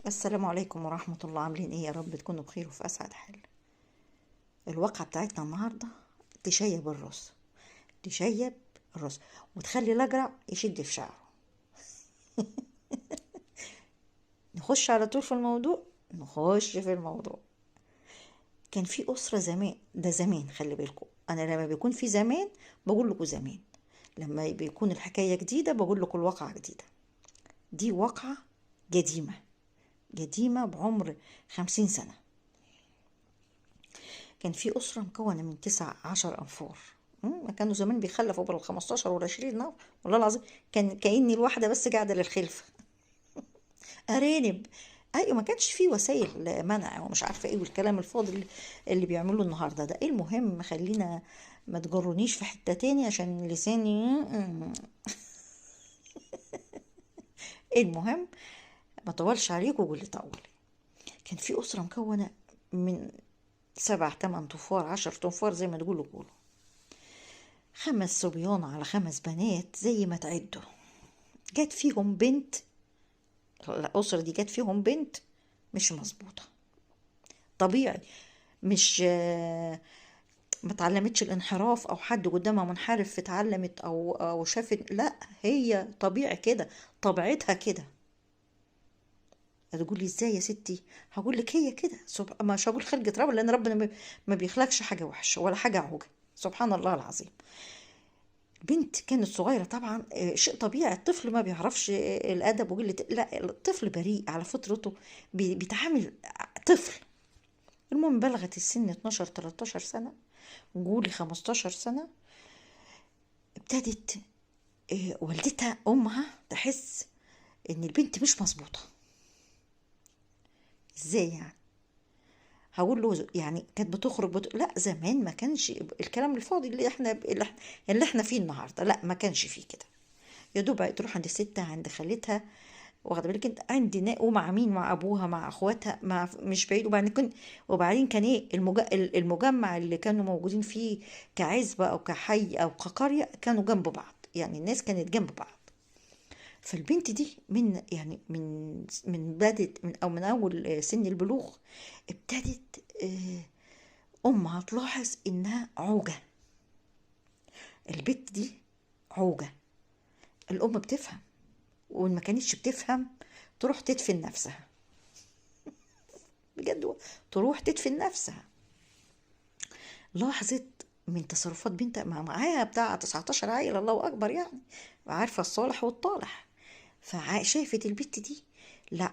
السلام عليكم ورحمة الله. عاملين ايه؟ يا رب تكونوا بخير وفي اسعد حال. الواقعة بتاعتنا النهاردة تشيب الرز. تشيب الرز وتخلي الاجرع يشد في شعره. نخش على طول في الموضوع. نخش في الموضوع. كان في أسرة زمان، ده زمان، خلي بالكم. انا لما بيكون في زمان بقول لكم زمان، لما بيكون الحكاية جديدة بقول لكم الواقعة جديدة. دي واقعة قديمة، قديمة بعمر 50 سنة. كان في أسرة مكونة من 19 أنفار. كانوا زمان بيخلفوا بال15 وال20 نفر. والله العظيم كان كأني الواحدة بس قاعدة للخلفة. أرانب. أيوة، ما كانش فيه وسائل منع ومش عارفة ايه والكلام الفاضي اللي بيعملوه النهاردة ده. المهم خلينا ما تجرونيش في حتة تاني عشان لساني. المهم ما طولش عليكم واللي طول. كان في أسرة مكونة من 7 8 تنفار 10 تنفار زي ما تقولوا. 5 صبيان على 5 بنات زي ما تعدوا. جت فيهم بنت. الأسرة دي جت فيهم بنت مش مظبوطة. طبيعي. مش ما اتعلمتش الانحراف او حد قدامها منحرف اتعلمت او شافت، لا، هي طبيعي كده، طبيعتها كده. هتقولي ازاي يا ستي؟ هقول لك هي كده. مش هقول خلقة ربنا، لان ربنا ما بيخلقش حاجة وحشة ولا حاجة عوجة. سبحان الله العظيم. بنت كانت صغيرة طبعا، شيء طبيعي. الطفل ما بيعرفش الأدب وقلة، لا، الطفل بريء على فطرته، بيتعامل طفل. المهم بلغت السن 12 13 سنة، قولي 15 سنة. ابتدت والدتها أمها تحس إن البنت مش مظبوطة. إزاي يعني؟ هقول له يعني كانت بتخرج لا، زمان ما كانش الكلام الفاضي اللي احنا فيه النهارده. لا، ما كانش فيه كده. يا دوب تروح عند ستها، عند خالتها، واخده بالك انت، عندنا ومع مين؟ مع ابوها، مع اخواتها، مع مش بعيد. وبعدين كان ايه المجمع اللي كانوا موجودين فيه كعزبه او كحي او كقريه، كانوا جنب بعض. يعني الناس كانت جنب بعض. فالبنت دي من بدت من اول سن البلوغ ابتدت امها تلاحظ انها عوجه. البنت دي عوجه. الام بتفهم، وإن ما كانتش بتفهم تروح تدفن نفسها. بجد، تروح تدفن نفسها. لاحظت من تصرفات بنت معاها بتاع 19 عيل، الله أكبر يعني، عارفة الصالح والطالح. فشافت البت دي